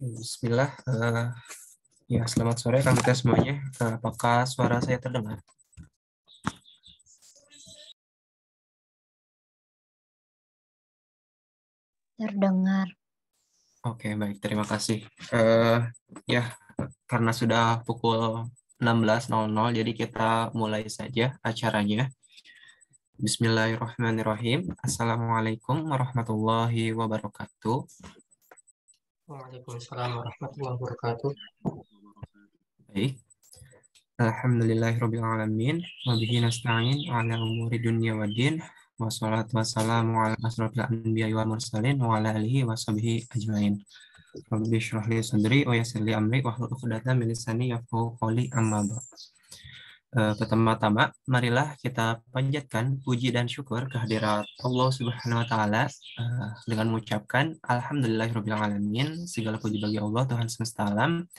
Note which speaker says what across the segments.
Speaker 1: Bismillah. Ya, selamat sore kami tes semuanya. Apakah suara saya terdengar?
Speaker 2: Terdengar.
Speaker 1: Oke, baik. Terima kasih. Eh, ya, karena sudah pukul 16.00, jadi kita mulai saja acaranya. Bismillahirrahmanirrahim. Assalamualaikum warahmatullahi wabarakatuh.
Speaker 3: Waalaikumsalam warahmatullahi wabarakatuh.
Speaker 1: Baik. Alhamdulillahirrahmanirrahim. Wabihi nasta'in ala umuri dunia wa din. Wassalatu wassalamu ala asrofil anbiya wal mursalin wa ala alihi wa sahbihi ajmain. Rabbi shrah li sadri wa yassir li amri wahlul 'uqdatam min lisani yafqahu qawli amma ba'd. Pertama-tama, marilah kita panjatkan puji dan syukur kehadirat Allah Subhanahu wa taala dengan mengucapkan alhamdulillahirabbil alamin, segala puji bagi Allah Tuhan semesta alam.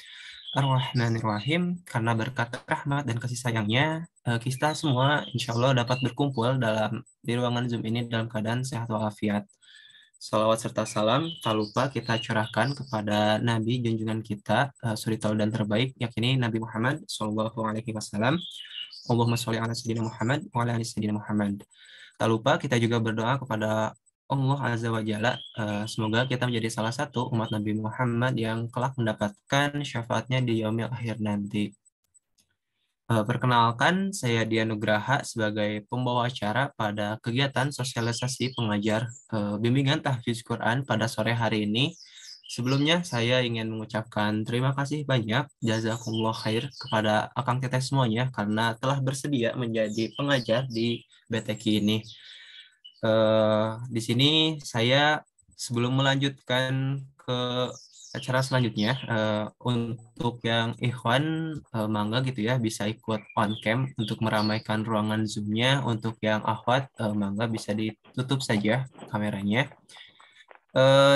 Speaker 1: Ar-Rahmanir-Rahim, karena berkat rahmat dan kasih sayangnya, kita semua insya Allah dapat berkumpul di ruangan Zoom ini dalam keadaan sehat walafiat. Salawat serta salam tak lupa kita curahkan kepada Nabi junjungan kita, suri tauladan terbaik, yakni Nabi Muhammad SAW. Allahumma sholli ala sayyidina Muhammad wa ala ali sayyidina Muhammad. Tak lupa kita juga berdoa kepada Allah Azza wa Jalla, semoga kita menjadi salah satu umat Nabi Muhammad yang kelak mendapatkan syafaatnya di yaumil akhir nanti. Perkenalkan, saya Dia Nugraha sebagai pembawa acara pada kegiatan sosialisasi pengajar bimbingan tahfiz Quran pada sore hari ini. Sebelumnya, saya ingin mengucapkan terima kasih banyak, jazakumullah khair, kepada Akang Teteh semuanya karena telah bersedia menjadi pengajar di BTQ ini. Di sini saya sebelum melanjutkan ke acara selanjutnya, untuk yang ikhwan, mangga gitu ya bisa ikut on cam untuk meramaikan ruangan Zoom-nya. Untuk yang akhwat, mangga bisa ditutup saja kameranya.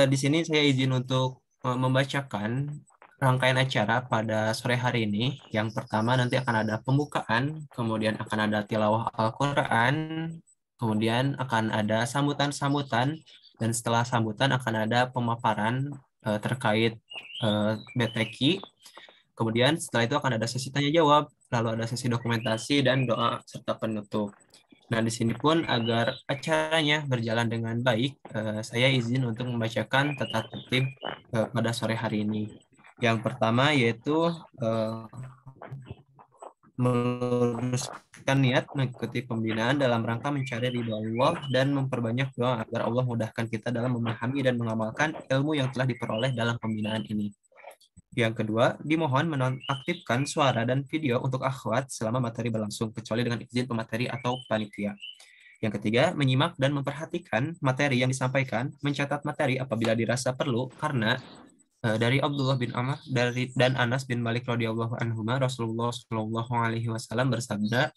Speaker 1: Di sini saya izin untuk membacakan rangkaian acara pada sore hari ini. Yang pertama nanti akan ada pembukaan, kemudian akan ada tilawah Al-Quran, kemudian akan ada sambutan-sambutan, dan setelah sambutan akan ada pemaparan terkait BTQ. Kemudian setelah itu akan ada sesi tanya jawab, lalu ada sesi dokumentasi dan doa serta penutup. Nah, di sini pun agar acaranya berjalan dengan baik, saya izin untuk membacakan tata tertib pada sore hari ini. Yang pertama yaitu meluruskan niat mengikuti pembinaan dalam rangka mencari ridho Allah dan memperbanyak doa agar Allah mudahkan kita dalam memahami dan mengamalkan ilmu yang telah diperoleh dalam pembinaan ini. Yang kedua, dimohon menonaktifkan suara dan video untuk akhwat selama materi berlangsung, kecuali dengan izin pemateri atau panitia. Yang ketiga, menyimak dan memperhatikan materi yang disampaikan, mencatat materi apabila dirasa perlu, karena dari Abdullah bin Amr dan Anas bin Malik radhiyallahu anhuma, Rasulullah Shallallahu alaihi wasallam bersabda,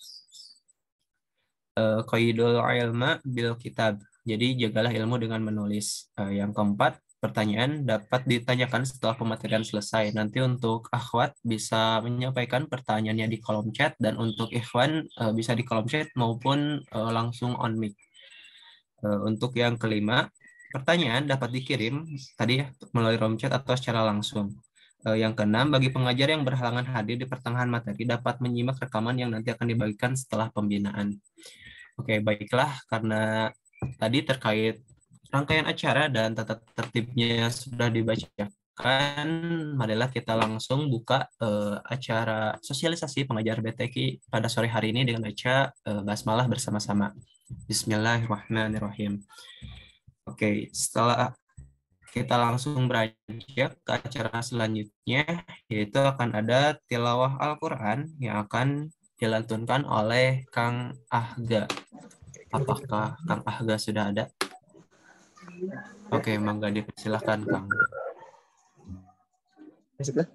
Speaker 1: qaidul ilma bil kitab. Jadi jagalah ilmu dengan menulis. Yang keempat, pertanyaan dapat ditanyakan setelah pematerian selesai. Nanti untuk akhwat bisa menyampaikan pertanyaannya di kolom chat, dan untuk ikhwan bisa di kolom chat maupun langsung on mic. Untuk yang kelima, pertanyaan dapat dikirim tadi ya melalui room chat atau secara langsung. Yang keenam, bagi pengajar yang berhalangan hadir di pertengahan materi dapat menyimak rekaman yang nanti akan dibagikan setelah pembinaan. Oke, baiklah, karena tadi terkait rangkaian acara dan tata tertibnya sudah dibacakan, marilah kita langsung buka acara sosialisasi pengajar BTQ pada sore hari ini dengan baca basmalah bersama-sama. Bismillahirrahmanirrahim. Oke, setelah kita langsung beranjak ke acara selanjutnya, yaitu akan ada tilawah Al-Quran yang akan dilantunkan oleh Kang Ahga. Apakah Kang Ahga sudah ada? Oke, mangga dipersilahkan Kang.
Speaker 3: Sudah.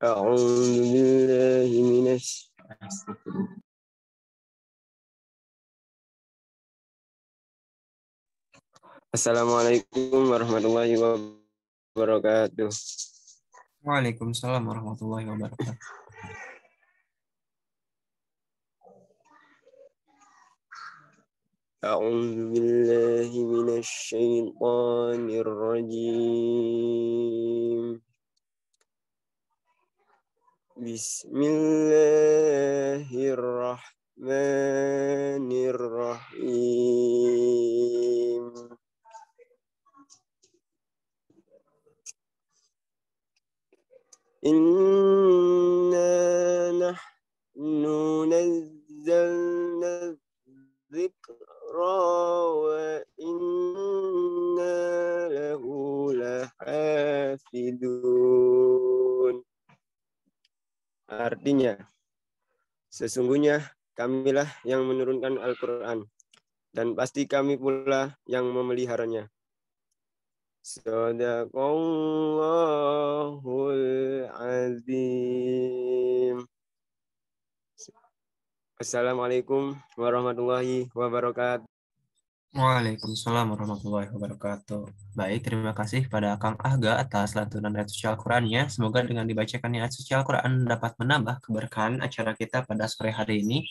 Speaker 3: أعوذ بالله من Assalamualaikum warahmatullahi wabarakatuh. wabarakatuh.
Speaker 1: Waalaikumsalam warahmatullahi wabarakatuh.
Speaker 3: أعوذ بالله من الشيطان الرجيم. بسم الله الرحمن الرحيم. إنا نحن نزلنا الذكر وإنا له لحافظون. Artinya, sesungguhnya kamilah yang menurunkan Al-Quran, dan pasti kami pula yang memeliharanya. Sadaqallahul azim. Assalamualaikum warahmatullahi wabarakatuh.
Speaker 1: Waalaikumsalam warahmatullahi wabarakatuh. Baik, terima kasih kepada Kang Ahga atas lantunan ayat suci Al-Qur'annya. Semoga dengan dibacakannya ayat suci Al-Qur'an dapat menambah keberkahan acara kita pada sore hari ini.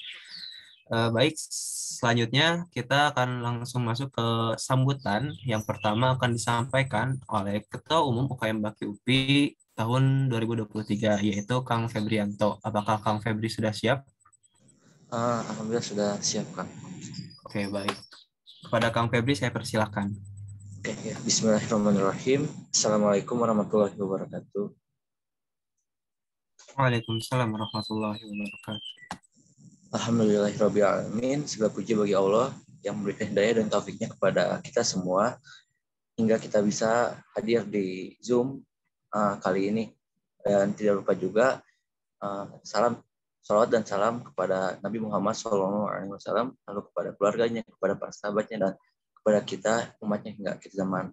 Speaker 1: Baik, selanjutnya kita akan langsung masuk ke sambutan. Yang pertama akan disampaikan oleh Ketua Umum UKM Bakti UPI tahun 2023, yaitu Kang Febrianto. Apakah Kang Febri sudah siap?
Speaker 4: Alhamdulillah sudah siap, Kang.
Speaker 1: Oke, baik. Kepada Kang Febri saya persilahkan.
Speaker 4: Oke, ya. Bismillahirrahmanirrahim. Assalamualaikum warahmatullahi wabarakatuh.
Speaker 1: Waalaikumsalam warahmatullahi wabarakatuh.
Speaker 4: Alhamdulillahirabbil alamin. Segala puji bagi Allah yang memberikan hidayah dan taufiknya kepada kita semua hingga kita bisa hadir di Zoom kali ini. Dan tidak lupa juga salawat dan salam kepada Nabi Muhammad SAW, lalu kepada keluarganya, kepada para sahabatnya, dan kepada kita umatnya hingga akhir zaman.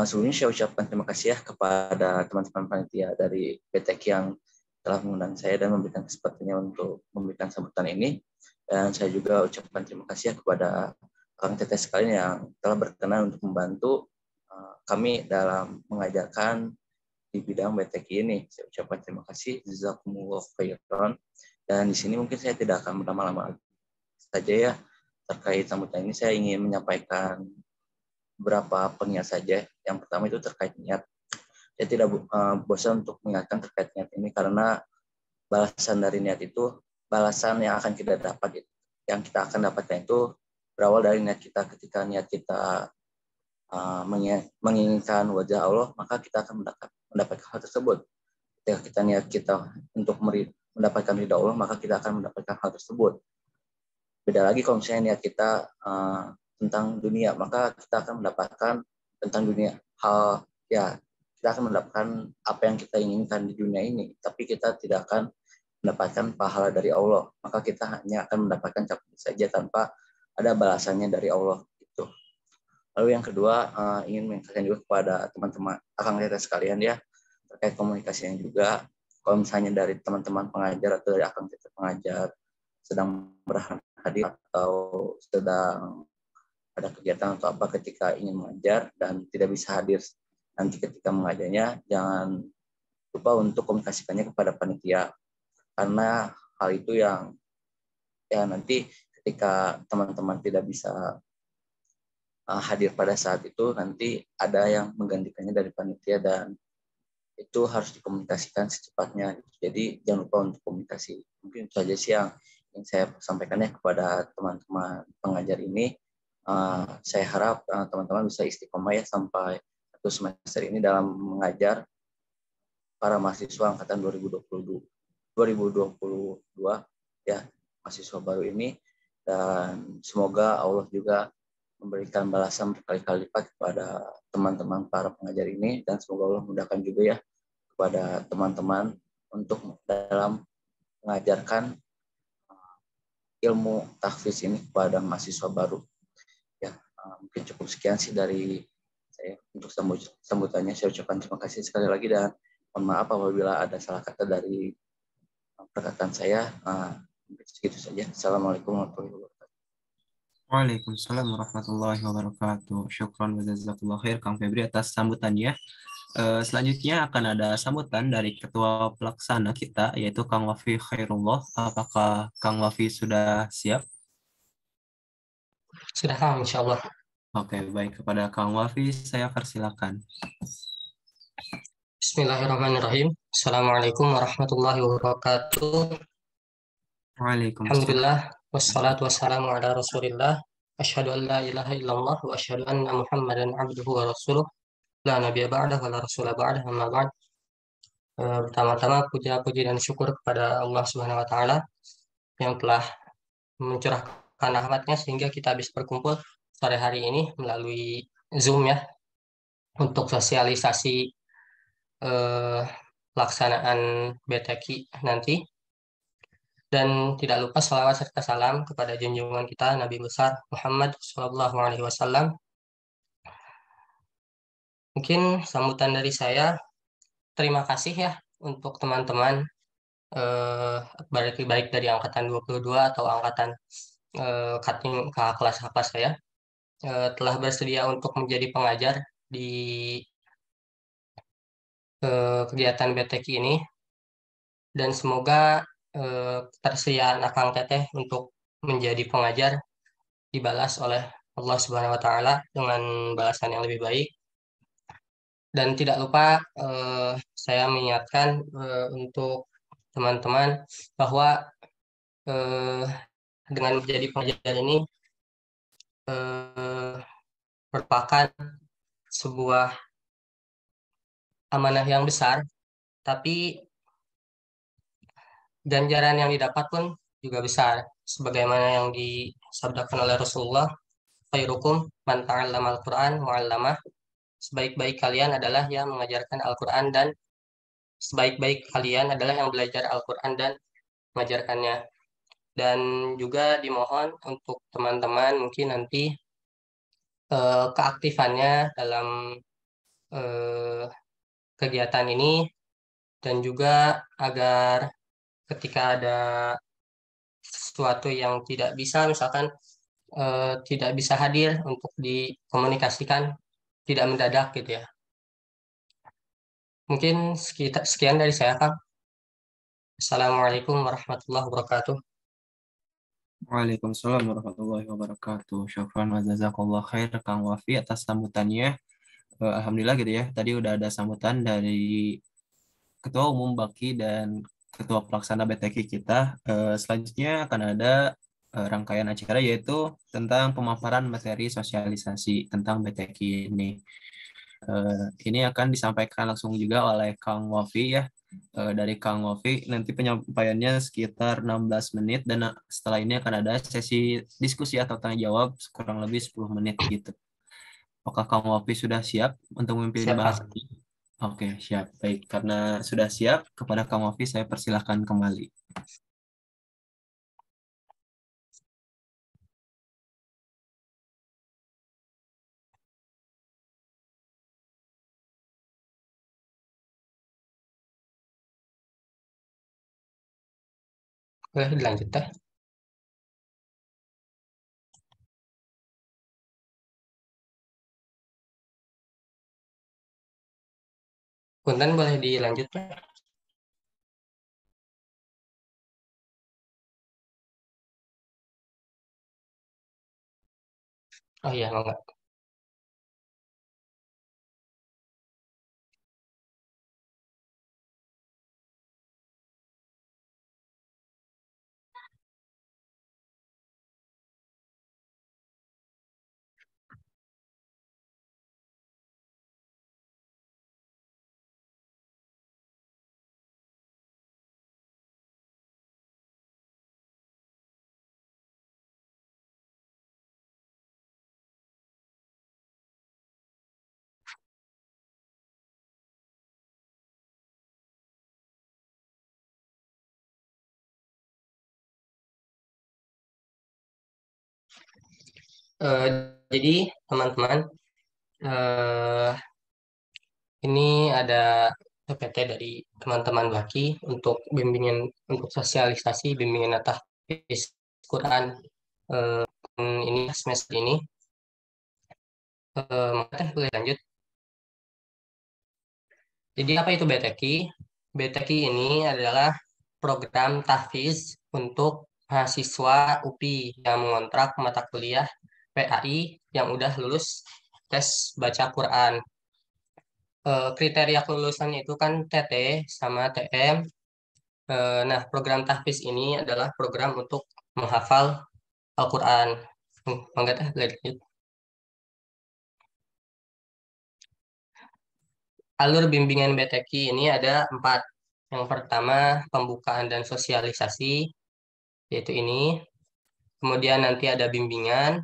Speaker 4: Sebelumnya saya ucapkan terima kasih ya kepada teman-teman panitia dari BTK yang telah mengundang saya dan memberikan kesempatannya untuk memberikan sambutan ini. Dan saya juga ucapkan terima kasih ya kepada Kang Teteh sekalian yang telah berkenan untuk membantu kami dalam mengajarkan di bidang BTK ini. Saya ucapkan terima kasih, jazakumullah khairan. Dan di sini mungkin saya tidak akan berlama-lama saja ya terkait sambutan ini. Saya ingin menyampaikan beberapa pengingat saja. Yang pertama itu terkait niat. Saya tidak bosan untuk mengingatkan terkait niat ini karena balasan dari niat itu, balasan yang akan kita dapat, yang kita akan dapatkan itu berawal dari niat kita. Ketika niat kita menginginkan wajah Allah, maka kita akan mendapatkan hal tersebut. Ketika kita niat kita untuk mendapatkan ridha Allah, maka kita akan mendapatkan hal tersebut. Beda lagi kalau misalnya niat kita tentang dunia, maka kita akan mendapatkan tentang dunia hal ya, kita akan mendapatkan apa yang kita inginkan di dunia ini, tapi kita tidak akan mendapatkan pahala dari Allah, maka kita hanya akan mendapatkan capek saja tanpa ada balasannya dari Allah gitu. Lalu yang kedua, ingin mengingatkan juga kepada teman-teman akang teteh sekalian ya, terkait komunikasinya juga. Kalau misalnya dari teman-teman pengajar atau dari akang teteh pengajar sedang berhadir atau sedang ada kegiatan atau apa ketika ingin mengajar dan tidak bisa hadir nanti ketika mengajarnya, jangan lupa untuk komunikasikannya kepada panitia, karena hal itu yang ya nanti ketika teman-teman tidak bisa hadir pada saat itu, nanti ada yang menggantikannya dari panitia dan itu harus dikomunikasikan secepatnya. Jadi jangan lupa untuk komunikasi. Mungkin itu saja sih yang saya sampaikannya kepada teman-teman pengajar ini. Saya harap teman-teman bisa istiqomah ya sampai satu semester ini dalam mengajar para mahasiswa angkatan 2022 ya, mahasiswa baru ini, dan semoga Allah juga memberikan balasan berkali-kali lipat kepada teman-teman para pengajar ini, dan semoga Allah mudahkan juga ya kepada teman-teman untuk dalam mengajarkan ilmu tahfiz ini kepada mahasiswa baru. Ya, mungkin cukup sekian sih dari saya untuk sambutannya. Saya ucapkan terima kasih sekali lagi dan mohon maaf apabila ada salah kata dari perkataan saya. Mungkin segitu saja. Assalamualaikum warahmatullahi wabarakatuh.
Speaker 1: Waalaikumsalam warahmatullahi wabarakatuh. Syukran wa jazakallahu khair Kang Febri atas sambutannya. Selanjutnya akan ada sambutan dari Ketua Pelaksana kita, yaitu Kang Wafi Khairullah. Apakah Kang Wafi sudah siap?
Speaker 5: Sudah Kang, insya Allah.
Speaker 1: Oke, baik. Kepada Kang Wafi, saya persilakan.
Speaker 5: Bismillahirrahmanirrahim. Assalamualaikum warahmatullahi wabarakatuh.
Speaker 1: Waalaikumsalam.
Speaker 5: Alhamdulillah, wassalatu wassalamu ala rasulillah. Asyhadu an la ilaha illallah wa asyhadu anna muhammadan abduhu wa rasuluh. La nabiyya ba'dah wa la rasula ba'dah, amma ba'd. Pertama-tama puja-puji dan syukur kepada Allah Subhanahu wa taala yang telah mencurahkan rahmatnya sehingga kita bisa berkumpul sore hari ini melalui Zoom ya untuk sosialisasi pelaksanaan BTQ nanti. Dan tidak lupa salawat serta salam kepada junjungan kita Nabi besar Muhammad SAW. Mungkin sambutan dari saya, terima kasih ya untuk teman-teman baik dari angkatan 22 atau angkatan cutting ke kelas saya telah bersedia untuk menjadi pengajar di kegiatan BTQ ini, dan semoga ketersediaan Akang Teteh untuk menjadi pengajar dibalas oleh Allah Subhanahu wa taala dengan balasan yang lebih baik. Dan tidak lupa saya mengingatkan untuk teman-teman bahwa dengan menjadi pengajar ini merupakan sebuah amanah yang besar, tapi ganjaran yang didapat pun juga besar, sebagaimana yang disabdakan oleh Rasulullah, khairukum man ta'allama al-Qur'an wa 'allamah. Sebaik-baik kalian adalah yang mengajarkan Al-Qur'an, dan sebaik-baik kalian adalah yang belajar Al-Qur'an dan mengajarkannya. Dan juga dimohon untuk teman-teman mungkin nanti keaktifannya dalam kegiatan ini, dan juga agar ketika ada sesuatu yang tidak bisa, misalkan tidak bisa hadir untuk dikomunikasikan, tidak mendadak gitu ya. Mungkin sekian dari saya, Kang. Assalamualaikum warahmatullahi wabarakatuh.
Speaker 1: Waalaikumsalam warahmatullahi wabarakatuh. Syukran wa jazakallahu khair Kang Wafi atas sambutannya. Alhamdulillah gitu ya. Tadi udah ada sambutan dari Ketua Umum Baki dan Ketua Pelaksana BTQ kita. Selanjutnya akan ada rangkaian acara, yaitu tentang pemaparan materi sosialisasi tentang BTQ ini. Ini akan disampaikan langsung juga oleh Kang Wafi ya. Dari Kang Wafi nanti penyampaiannya sekitar 16 menit, dan setelah ini akan ada sesi diskusi atau tanya jawab kurang lebih 10 menit gitu. Apakah Kang Wafi sudah siap untuk memimpin
Speaker 5: Siap,
Speaker 1: bahas ini? Oke, siap. Baik, karena sudah siap, kepada Kang Wafi saya persilahkan kembali.
Speaker 5: Boleh dilanjut teh. Punten boleh dilanjut teh. Oh iya, enggak. Jadi teman-teman, ini ada PPT dari teman-teman Baki untuk bimbingan, untuk sosialisasi bimbingan tahfiz Quran ini semester ini. Boleh lanjut. Jadi apa itu BTQ? BTQ ini adalah program tahfiz untuk mahasiswa UPI yang mengontrak mata kuliah PAI yang udah lulus tes baca Quran. Kriteria kelulusannya itu kan TT sama TM. Nah, program tahfiz ini adalah program untuk menghafal Al-Quran. Mangga teh, lanjut. Alur bimbingan BTQ ini ada 4. Yang pertama, pembukaan dan sosialisasi, yaitu ini. Kemudian nanti ada bimbingan.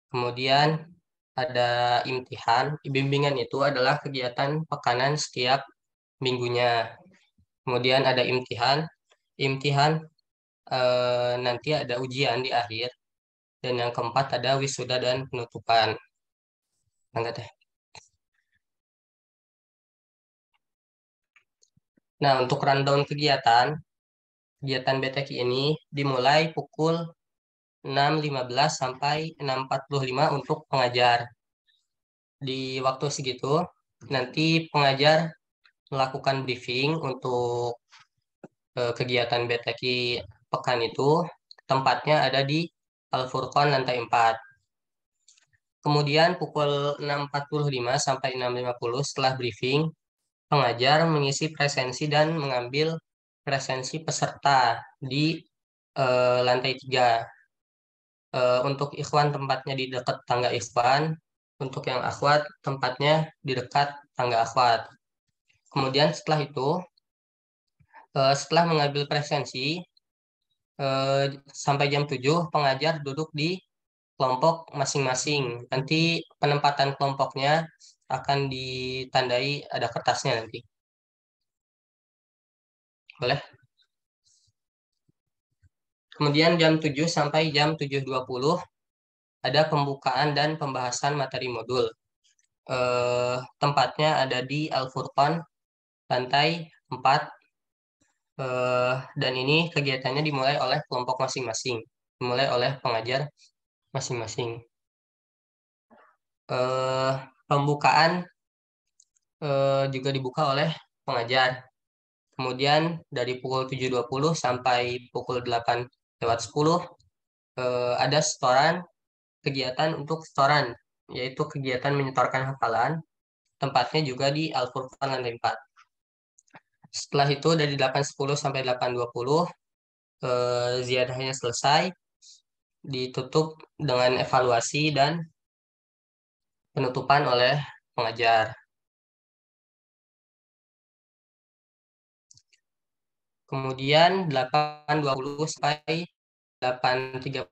Speaker 5: Kemudian ada imtihan. Bimbingan itu adalah kegiatan pekanan setiap minggunya. Kemudian ada imtihan. Imtihan nanti ada ujian di akhir. Dan yang keempat ada wisuda dan penutupan. Mangga teh. Nah, untuk rundown kegiatan BTQ ini dimulai pukul 6.15 sampai 6.45 untuk pengajar. Di waktu segitu, nanti pengajar melakukan briefing untuk kegiatan BTQ pekan itu. Tempatnya ada di Al-Furqan lantai 4. Kemudian pukul 6.45 sampai 6.50 setelah briefing, pengajar mengisi presensi dan mengambil presensi peserta di lantai 3. Untuk ikhwan tempatnya di dekat tangga ikhwan, untuk yang akhwat tempatnya di dekat tangga akhwat. Kemudian setelah itu, setelah mengambil presensi, sampai jam 7, pengajar duduk di kelompok masing-masing. Nanti penempatan kelompoknya akan ditandai, ada kertasnya nanti. Boleh? Kemudian jam 7 sampai jam 7.20 ada pembukaan dan pembahasan materi modul. Tempatnya ada di Al-Furqan lantai 4. Dan ini kegiatannya dimulai oleh kelompok masing-masing, dimulai oleh pengajar masing-masing. Pembukaan juga dibuka oleh pengajar. Kemudian dari pukul 7.20 sampai pukul 8.10 ada setoran, kegiatan untuk setoran, yaitu kegiatan menyetorkan hafalan. Tempatnya juga di Al-Furqan lantai 4. Setelah itu dari 8.10 sampai 8.20 ziarahnya selesai, ditutup dengan evaluasi dan penutupan oleh pengajar. Kemudian 8.20 sampai 8.35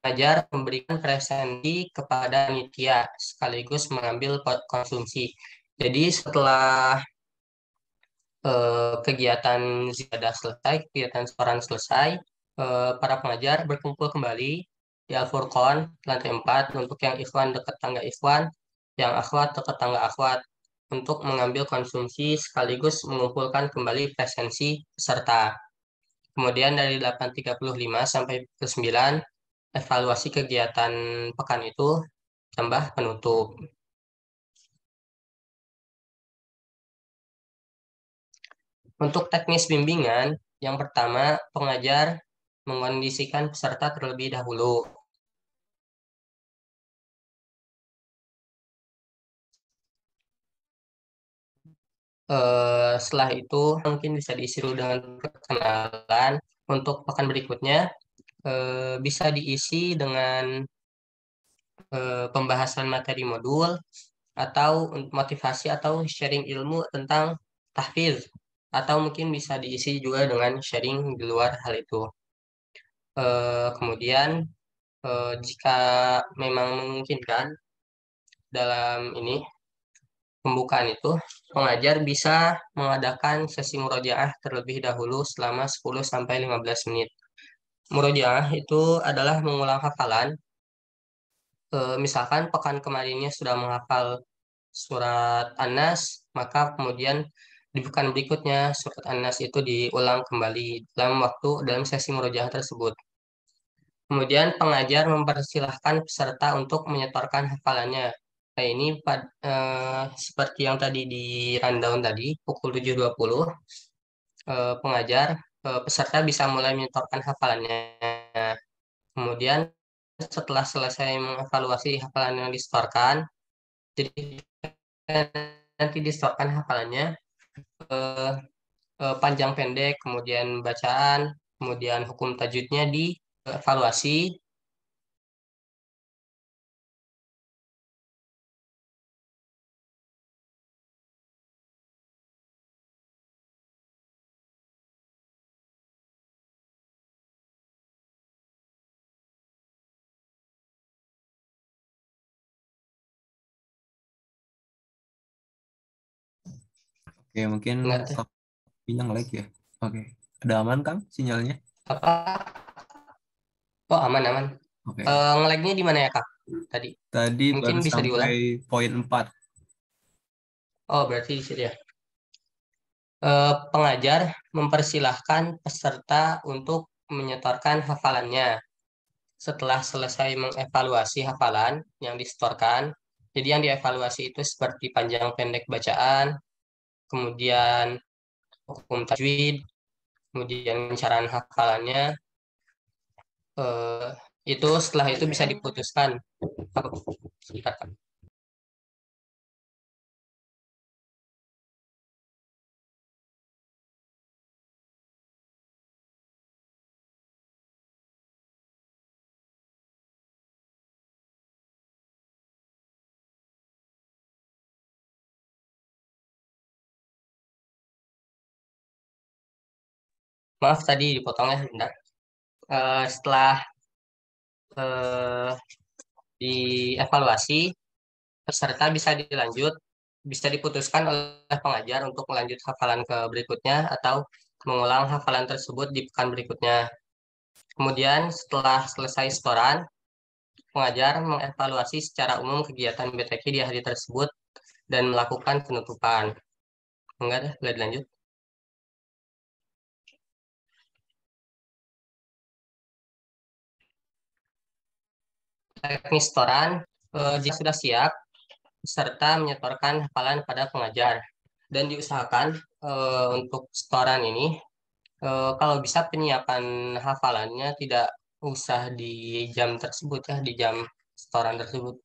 Speaker 5: pengajar memberikan presensi kepada panitia sekaligus mengambil konsumsi. Jadi setelah kegiatan ziyadah selesai, kegiatan setoran selesai, para pengajar berkumpul kembali di Al-Furqan lantai 4 untuk yang ikhwan dekat tangga ikhwan, yang akhwat dekat tangga akhwat, untuk mengambil konsumsi sekaligus mengumpulkan kembali presensi peserta. Kemudian dari 8.35 sampai ke 9, evaluasi kegiatan pekan itu tambah penutup. Untuk teknis bimbingan, yang pertama pengajar mengkondisikan peserta terlebih dahulu. Setelah itu mungkin bisa diisi dulu dengan perkenalan. Untuk pekan berikutnya bisa diisi dengan pembahasan materi modul atau motivasi atau sharing ilmu tentang tahfiz, atau mungkin bisa diisi juga dengan sharing di luar hal itu. Kemudian jika memang memungkinkan dalam ini pembukaan itu, pengajar bisa mengadakan sesi murojaah terlebih dahulu selama 10-15 menit. Murojaah itu adalah mengulang hafalan. Misalkan pekan kemarinnya sudah menghafal surat An-Nas, maka kemudian di pekan berikutnya surat An-Nas itu diulang kembali dalam sesi murojaah tersebut. Kemudian pengajar mempersilahkan peserta untuk menyetorkan hafalannya. Nah, ini seperti yang tadi di rundown tadi, pukul 7.20, pengajar, peserta bisa mulai menyetorkan hafalannya. Kemudian setelah selesai mengevaluasi hafalan yang disetorkan, jadi nanti disetorkan hafalannya, eh, panjang pendek, kemudian bacaan, kemudian hukum tajwidnya dievaluasi.
Speaker 1: Oke, mungkin
Speaker 5: Enggak,
Speaker 1: kopinya nge-lag ya. Oke, ada aman Kang sinyalnya?
Speaker 5: apa? Oh, aman.
Speaker 1: Oke,
Speaker 5: Nge-lag-nya di mana ya, Kak? Tadi.
Speaker 1: tadi
Speaker 5: Mungkin
Speaker 1: baru
Speaker 5: bisa
Speaker 1: sampai
Speaker 5: diulang.
Speaker 1: poin 4.
Speaker 5: Oh, berarti di situ ya. Pengajar mempersilahkan peserta untuk menyetorkan hafalannya. Setelah selesai mengevaluasi hafalan yang disetorkan, jadi yang dievaluasi itu seperti panjang pendek bacaan, kemudian hukum tajwid, kemudian pencerahan hafalannya, eh, itu setelah itu bisa diputuskan. Apa? Sebentar, Kak. Maaf tadi dipotong ya, bentar. Setelah eh, dievaluasi, peserta bisa diputuskan oleh pengajar untuk melanjut hafalan ke berikutnya atau mengulang hafalan tersebut di pekan berikutnya. Kemudian setelah selesai setoran, pengajar mengevaluasi secara umum kegiatan BTQ di hari tersebut dan melakukan penutupan. Enggak deh, boleh dilanjut. Teknis setoran, jika sudah siap, peserta menyetorkan hafalan pada pengajar. Dan diusahakan untuk setoran ini, kalau bisa penyiapan hafalannya tidak usah di jam tersebut ya, di jam setoran tersebut.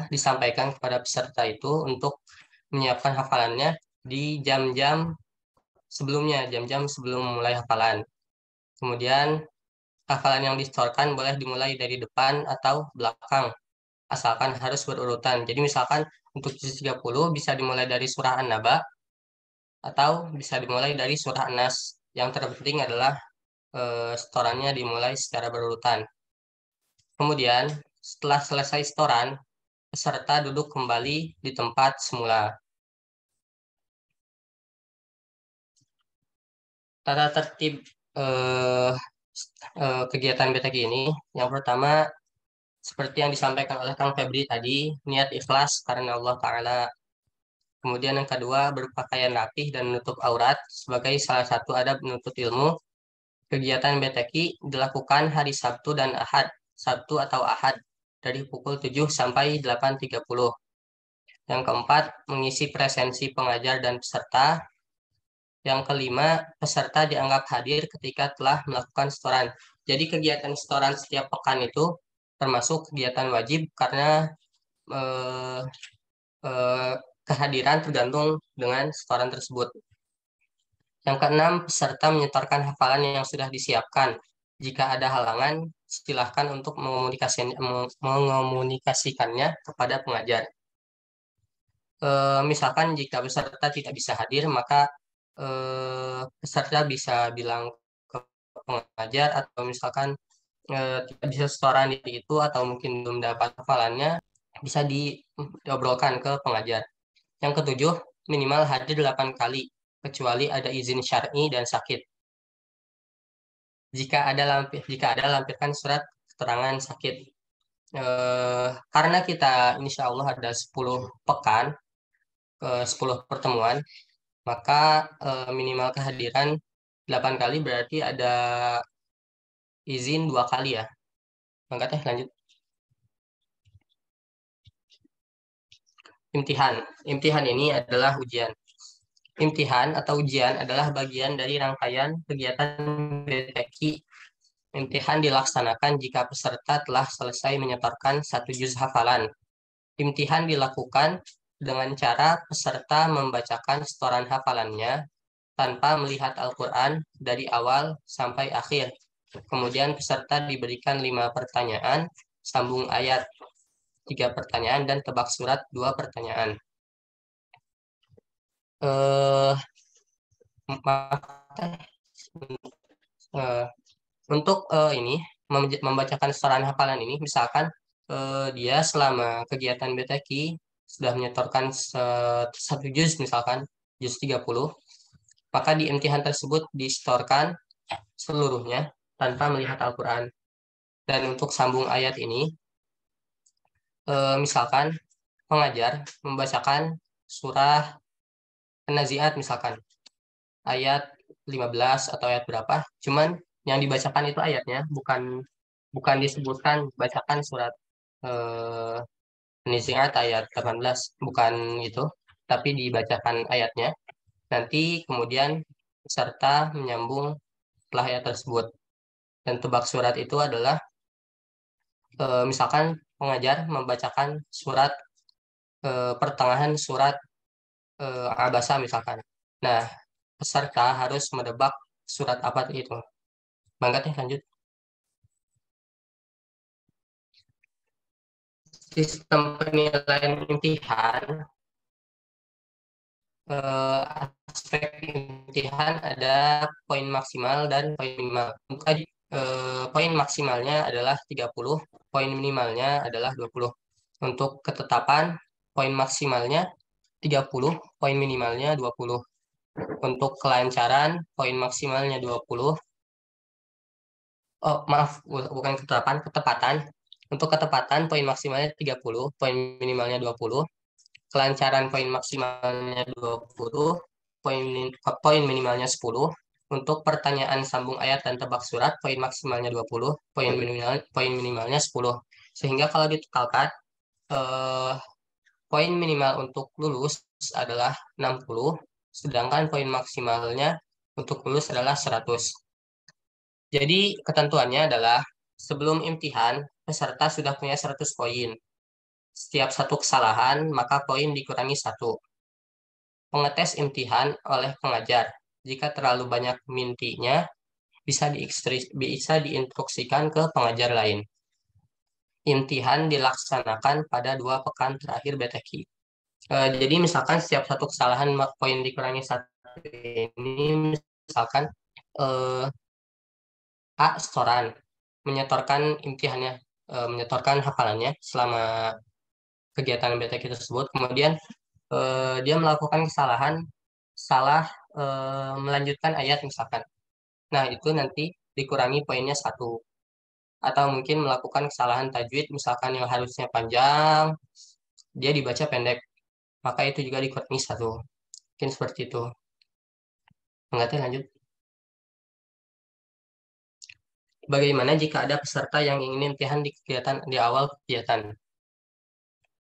Speaker 5: Disampaikan kepada peserta itu untuk menyiapkan hafalannya di jam-jam sebelumnya, jam-jam sebelum mulai hafalan. Kemudian hafalan yang disetorkan boleh dimulai dari depan atau belakang, asalkan harus berurutan. Jadi misalkan untuk juz 30 bisa dimulai dari surah An-Naba atau bisa dimulai dari surah An-Nas. Yang terpenting adalah setorannya dimulai secara berurutan. Kemudian setelah selesai setoran, peserta duduk kembali di tempat semula. Tata tertib eh, kegiatan BTQ ini, yang pertama seperti yang disampaikan oleh Kang Febri tadi, niat ikhlas karena Allah Ta'ala. Kemudian yang kedua, berpakaian rapih dan menutup aurat sebagai salah satu adab menuntut ilmu. Kegiatan BTQ dilakukan hari Sabtu dan Ahad, Sabtu atau Ahad, dari pukul 7 sampai 8.30. Yang keempat, mengisi presensi pengajar dan peserta. Yang kelima, peserta dianggap hadir ketika telah melakukan setoran. Jadi kegiatan setoran setiap pekan itu termasuk kegiatan wajib karena eh, eh, kehadiran tergantung dengan setoran tersebut. Yang keenam, peserta menyetorkan hafalan yang sudah disiapkan. Jika ada halangan, silakan untuk mengomunikasikannya kepada pengajar. Misalkan jika peserta tidak bisa hadir, maka peserta bisa bilang ke pengajar atau misalkan tidak bisa setoran di itu atau mungkin belum dapat hafalannya, bisa diobrolkan ke pengajar. Yang ketujuh, minimal hadir 8 kali, kecuali ada izin syar'i dan sakit. Jika ada lampirkan surat keterangan sakit. Karena kita insya Allah ada 10 pekan, 10 pertemuan, maka minimal kehadiran 8 kali berarti ada izin 2 kali ya. Mangga teh lanjut. Imtihan. Imtihan ini adalah ujian. Imtihan atau ujian adalah bagian dari rangkaian kegiatan BTQ. Imtihan dilaksanakan jika peserta telah selesai menyetorkan 1 juz hafalan. Imtihan dilakukan dengan cara peserta membacakan setoran hafalannya tanpa melihat Al-Quran dari awal sampai akhir. Kemudian peserta diberikan 5 pertanyaan, sambung ayat 3 pertanyaan, dan tebak surat 2 pertanyaan. Untuk ini membacakan setoran hafalan ini, misalkan dia selama kegiatan BTQ sudah menyetorkan 1 juz, misalkan juz 30, maka di imtihan tersebut disetorkan seluruhnya tanpa melihat Al-Quran. Dan untuk sambung ayat ini, misalkan pengajar membacakan surah An-Nazi'at misalkan, ayat 15 atau ayat berapa, cuman yang dibacakan itu ayatnya, bukan disebutkan bacakan surat An-Nazi'at ayat 18, bukan itu, tapi dibacakan ayatnya. Nanti kemudian peserta menyambung setelah ayat tersebut. Dan tebak surat itu adalah misalkan pengajar membacakan surat pertengahan surat Abasa misalkan. Nah, peserta harus menebak surat apa itu. Mangga teh lanjut. Sistem penilaian imtihan, aspek imtihan ada poin maksimal dan poin minimal. Poin maksimalnya adalah 30, poin minimalnya adalah 20. Untuk ketetapan, poin maksimalnya 30, poin minimalnya 20. Untuk kelancaran, poin maksimalnya 20. Oh, maaf, bukan ketepatan. Untuk ketepatan, poin maksimalnya 30, poin minimalnya 20. Kelancaran poin maksimalnya 20, poin minimalnya 10. Untuk pertanyaan sambung ayat dan tebak surat, poin maksimalnya 20, poin minimalnya 10. Sehingga kalau ditotalkan, poin minimal untuk lulus adalah 60, sedangkan poin maksimalnya untuk lulus adalah 100. Jadi ketentuannya adalah sebelum imtihan, peserta sudah punya 100 poin. Setiap satu kesalahan, maka poin dikurangi 1. Pengetes imtihan oleh pengajar. Jika terlalu banyak mintinya, bisa diinstruksikan ke pengajar lain. Imtihan dilaksanakan pada 2 pekan terakhir BTQ. Jadi misalkan setiap satu kesalahan poin dikurangi 1 ini, misalkan A setoran, menyetorkan imtihannya, menyetorkan hafalannya selama kegiatan BTQ tersebut, kemudian dia melakukan kesalahan, salah melanjutkan ayat misalkan. Nah, itu nanti dikurangi poinnya 1. Atau mungkin melakukan kesalahan tajwid, misalkan yang harusnya panjang, dia dibaca pendek, maka itu juga dikurangi 1. Mungkin seperti itu. Enggak, lanjut. Bagaimana jika ada peserta yang ingin imtihan di awal kegiatan?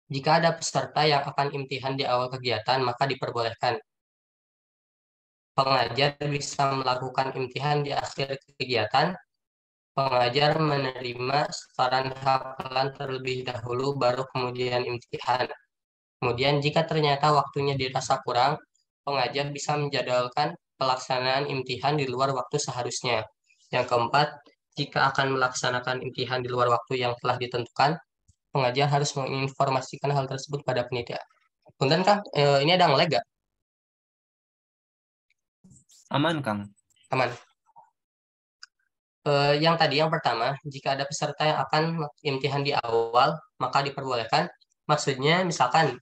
Speaker 5: Jika ada peserta yang akan imtihan di awal kegiatan, maka diperbolehkan. Pengajar bisa melakukan imtihan di akhir kegiatan. Pengajar menerima setoran hafalan terlebih dahulu, baru kemudian imtihan. Kemudian jika ternyata waktunya dirasa kurang, pengajar bisa menjadwalkan pelaksanaan imtihan di luar waktu seharusnya. Yang keempat, jika akan melaksanakan imtihan di luar waktu yang telah ditentukan, pengajar harus menginformasikan hal tersebut pada panitia. Punten Kang, ini ada ngelag gak?
Speaker 1: Aman, Kang.
Speaker 5: Aman. Yang tadi, yang pertama, jika ada peserta yang akan imtihan di awal, maka diperbolehkan. Maksudnya, misalkan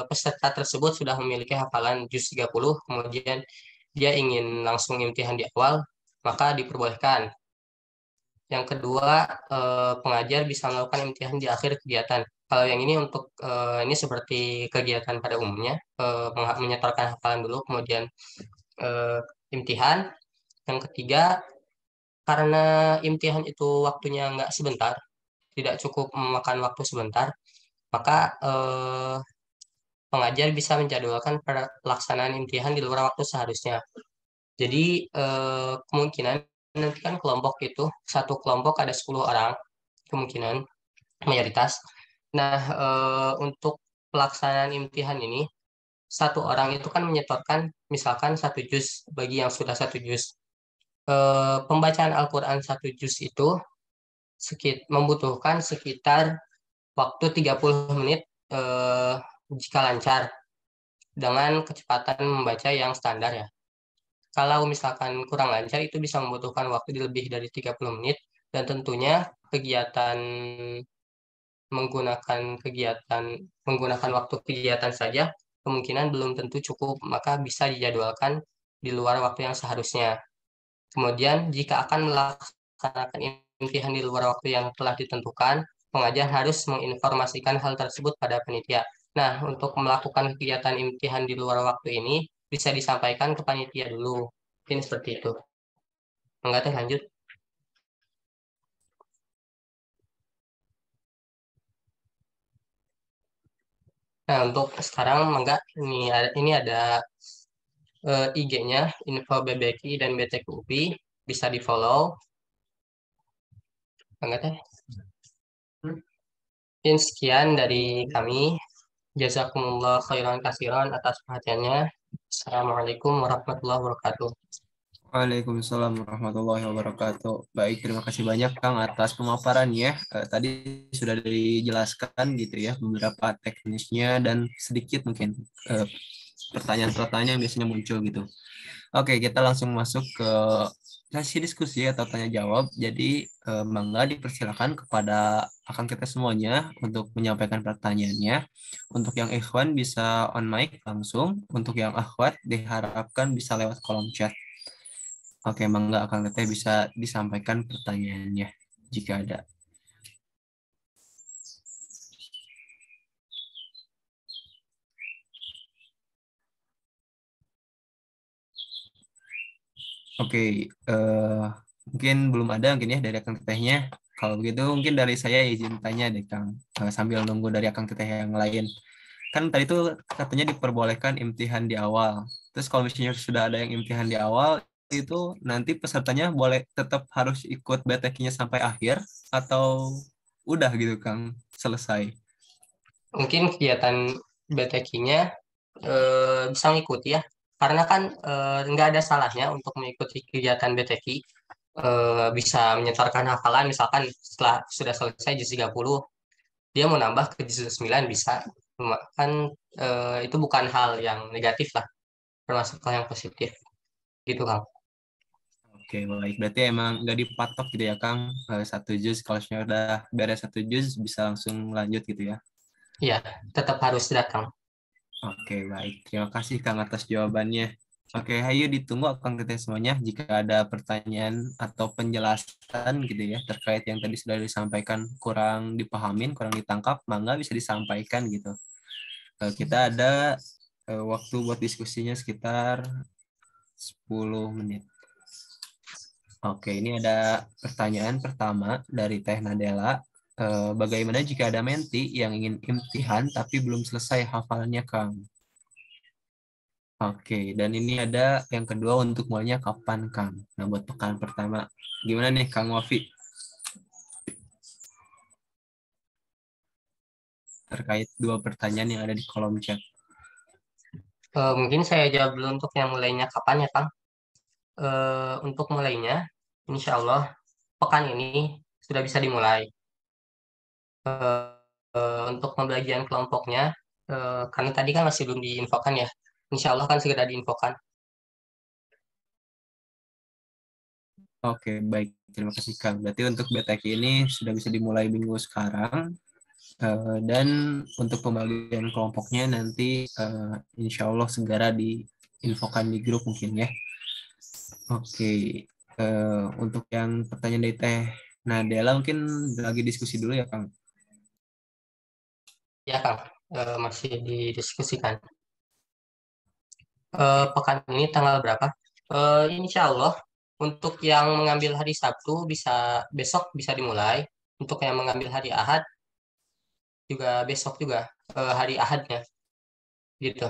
Speaker 5: peserta tersebut sudah memiliki hafalan juz 30, kemudian dia ingin langsung imtihan di awal, maka diperbolehkan. Yang kedua, pengajar bisa melakukan imtihan di akhir kegiatan. Kalau yang ini untuk ini seperti kegiatan pada umumnya, menyetorkan hafalan dulu, kemudian imtihan. Yang ketiga, karena imtihan itu waktunya nggak sebentar, tidak cukup memakan waktu sebentar, maka pengajar bisa menjadwalkan pelaksanaan imtihan di luar waktu seharusnya. Jadi kemungkinan nanti kan kelompok itu, satu kelompok ada 10 orang, kemungkinan mayoritas. Nah, untuk pelaksanaan imtihan ini, satu orang itu kan menyetorkan misalkan 1 juz bagi yang sudah 1 juz. Pembacaan Al-Quran 1 juz itu membutuhkan sekitar waktu 30 menit jika lancar dengan kecepatan membaca yang standar ya. Kalau misalkan kurang lancar itu bisa membutuhkan waktu lebih dari 30 menit dan tentunya kegiatan menggunakan waktu kegiatan saja kemungkinan belum tentu cukup, maka bisa dijadwalkan di luar waktu yang seharusnya. Kemudian jika akan melaksanakan imtihan di luar waktu yang telah ditentukan, pengajar harus menginformasikan hal tersebut pada panitia. Nah, untuk melakukan kegiatan imtihan di luar waktu ini bisa disampaikan ke panitia dulu. Mungkin seperti itu. Enggak teh lanjut. Nah, untuk sekarang enggak ini ada IG-nya Info BBKI dan BTK UPI, bisa di-follow. Enggak teh. Mungkin sekian dari kami. Jazakumullah khairan kasiran atas perhatiannya. Assalamualaikum warahmatullahi wabarakatuh.
Speaker 1: Waalaikumsalam warahmatullahi wabarakatuh. Baik, terima kasih banyak Kang atas pemaparannya. Tadi sudah dijelaskan gitu ya beberapa teknisnya dan sedikit mungkin pertanyaan-pertanyaan yang biasanya muncul gitu. Oke, kita langsung masuk ke sesi diskusi atau tanya jawab. Jadi, Mangga dipersilakan kepada akan kita semuanya untuk menyampaikan pertanyaannya. Untuk yang ikhwan bisa on mic langsung. Untuk yang akhwat diharapkan bisa lewat kolom chat. Oke, Mangga akan kita bisa disampaikan pertanyaannya jika ada. Oke, mungkin belum ada mungkin ya dari Akang Tetehnya. Kalau begitu mungkin dari saya izin tanya deh Kang, sambil nunggu dari Akang Teteh yang lain. Kan tadi itu katanya diperbolehkan imtihan di awal. Terus kalau misalnya sudah ada yang imtihan di awal, itu nanti pesertanya boleh tetap harus ikut BTK-nya sampai akhir atau udah gitu Kang, selesai?
Speaker 5: Mungkin kegiatan BTK-nya bisa ngikuti ya. Karena kan nggak ada salahnya untuk mengikuti kegiatan BTK. Bisa menyetorkan hafalan, misalkan setelah sudah selesai juz 30, dia mau nambah ke juz 9 bisa. Cuma kan itu bukan hal yang negatif lah, termasuk hal yang positif. Gitu, Kang.
Speaker 1: Oke, baik. Berarti emang nggak dipatok gitu ya, Kang. 1 juz, kalau misalnya udah beres 1 juz, bisa langsung lanjut gitu ya.
Speaker 5: Iya, tetap harus datang.
Speaker 1: Oke, baik. Terima kasih, Kang, atas jawabannya. Oke, ayo ditunggu Kang kita semuanya jika ada pertanyaan atau penjelasan gitu ya terkait yang tadi sudah disampaikan kurang dipahamin, kurang ditangkap, mangga bisa disampaikan gitu. Kita ada waktu buat diskusinya sekitar 10 menit. Oke, ini ada pertanyaan pertama dari Teh Nadela. Bagaimana jika ada menti yang ingin imtihan tapi belum selesai hafalannya, Kang? Oke, dan ini ada yang kedua untuk mulainya kapan, Kang? Nah, buat pekan pertama. Gimana nih, Kang Wafi? Terkait dua pertanyaan yang ada di kolom chat.
Speaker 5: Mungkin saya jawab dulu untuk yang mulainya kapan ya, Kang. Untuk mulainya, insya Allah pekan ini sudah bisa dimulai. Untuk pembagian kelompoknya, karena tadi kan masih belum diinfokan ya, insya Allah kan segera diinfokan.
Speaker 1: Oke, baik. Terima kasih, Kang. Berarti untuk BTK ini sudah bisa dimulai minggu sekarang. Dan untuk pembagian kelompoknya nanti insya Allah segera diinfokan di grup mungkin ya. Oke, untuk yang pertanyaan dari Teh Nadela mungkin lagi diskusi dulu ya, Kang.
Speaker 5: Ya, Kang, masih didiskusikan. Pekan ini tanggal berapa? Insya Allah Untuk yang mengambil hari Sabtu bisa besok bisa dimulai. Untuk yang mengambil hari Ahad juga besok juga hari Ahadnya gitu.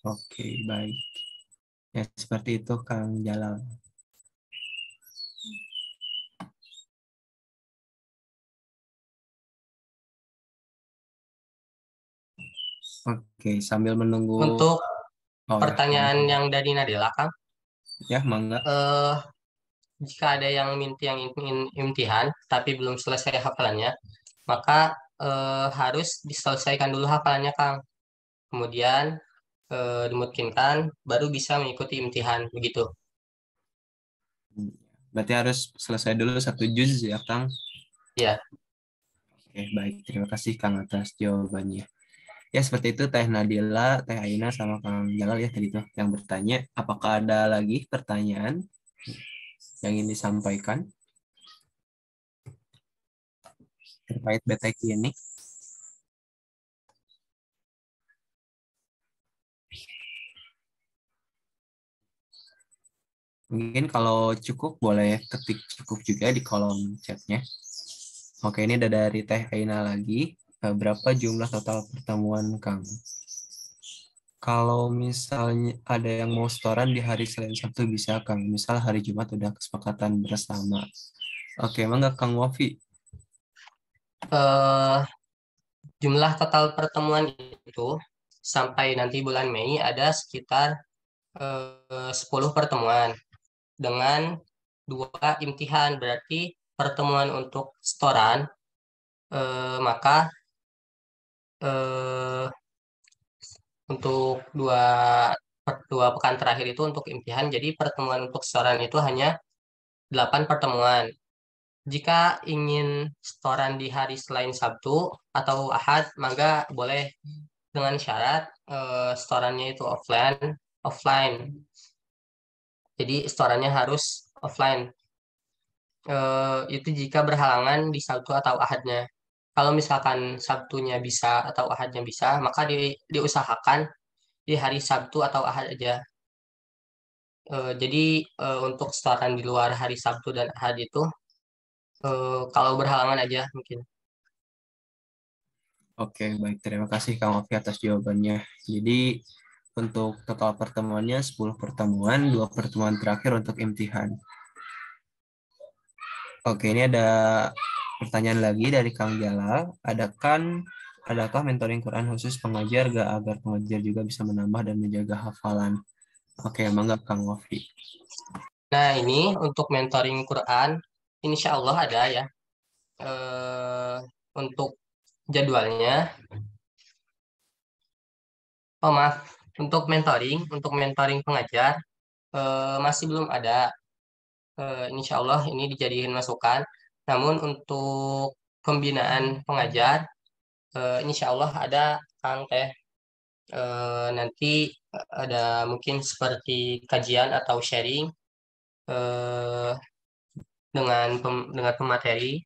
Speaker 1: Oke, baik. Ya, seperti itu Kang Jalal. Oke, sambil menunggu.
Speaker 5: Untuk
Speaker 1: Oh ya,
Speaker 5: pertanyaan yang dari Nadela, Kang,
Speaker 1: ya mangga.
Speaker 5: eh, jika ada yang ingin imtihan tapi belum selesai hafalannya, maka harus diselesaikan dulu hafalannya, Kang. Kemudian dimungkinkan baru bisa mengikuti imtihan begitu.
Speaker 1: Berarti harus selesai dulu 1 juz ya Kang.
Speaker 5: Ya,
Speaker 1: Oke, baik. Terima kasih Kang atas jawabannya. Ya, seperti itu Teh Nadila, Teh Aina, sama Kang Jalal ya tadi tuh yang bertanya. Apakah ada lagi pertanyaan yang ingin disampaikan terkait BTQ ini? Mungkin kalau cukup boleh ketik cukup juga di kolom chatnya. Oke, ini ada dari Teh Aina lagi. Berapa jumlah total pertemuan Kang? Kalau misalnya ada yang mau setoran di hari Senin Sabtu bisa Kang. Misal hari Jumat udah kesepakatan bersama. Oke, emang nggak Kang Wafi?
Speaker 5: eh, jumlah total pertemuan itu sampai nanti bulan Mei ada sekitar 10 pertemuan dengan 2 imtihan. Berarti pertemuan untuk setoran maka eh, untuk dua pekan terakhir itu untuk imtihan. Jadi pertemuan untuk setoran itu hanya 8 pertemuan. Jika ingin setoran di hari selain Sabtu atau Ahad, maka boleh dengan syarat setorannya itu offline. Jadi setorannya harus offline. Itu jika berhalangan di Sabtu atau Ahadnya. Kalau misalkan Sabtunya bisa atau Ahadnya bisa, maka diusahakan di hari Sabtu atau Ahad aja. Jadi untuk setoran di luar hari Sabtu dan Ahad itu kalau berhalangan aja mungkin.
Speaker 1: Oke, baik. Terima kasih Kang Wafi atas jawabannya. Jadi untuk total pertemuannya 10 pertemuan, 2 pertemuan terakhir untuk imtihan. Oke, ini ada pertanyaan lagi dari Kang Jalal. Adakah mentoring Quran khusus pengajar agar pengajar juga bisa menambah dan menjaga hafalan? Oke, mangga Kang Wafi.
Speaker 5: Nah, ini untuk mentoring Quran, insya Allah ada ya. Eh, untuk jadwalnya, oh maaf, untuk mentoring pengajar masih belum ada. Insya Allah ini dijadikan masukan. Namun untuk pembinaan pengajar, insya Allah ada Kang Teh. Nanti ada mungkin seperti kajian atau sharing eh, dengan pemateri.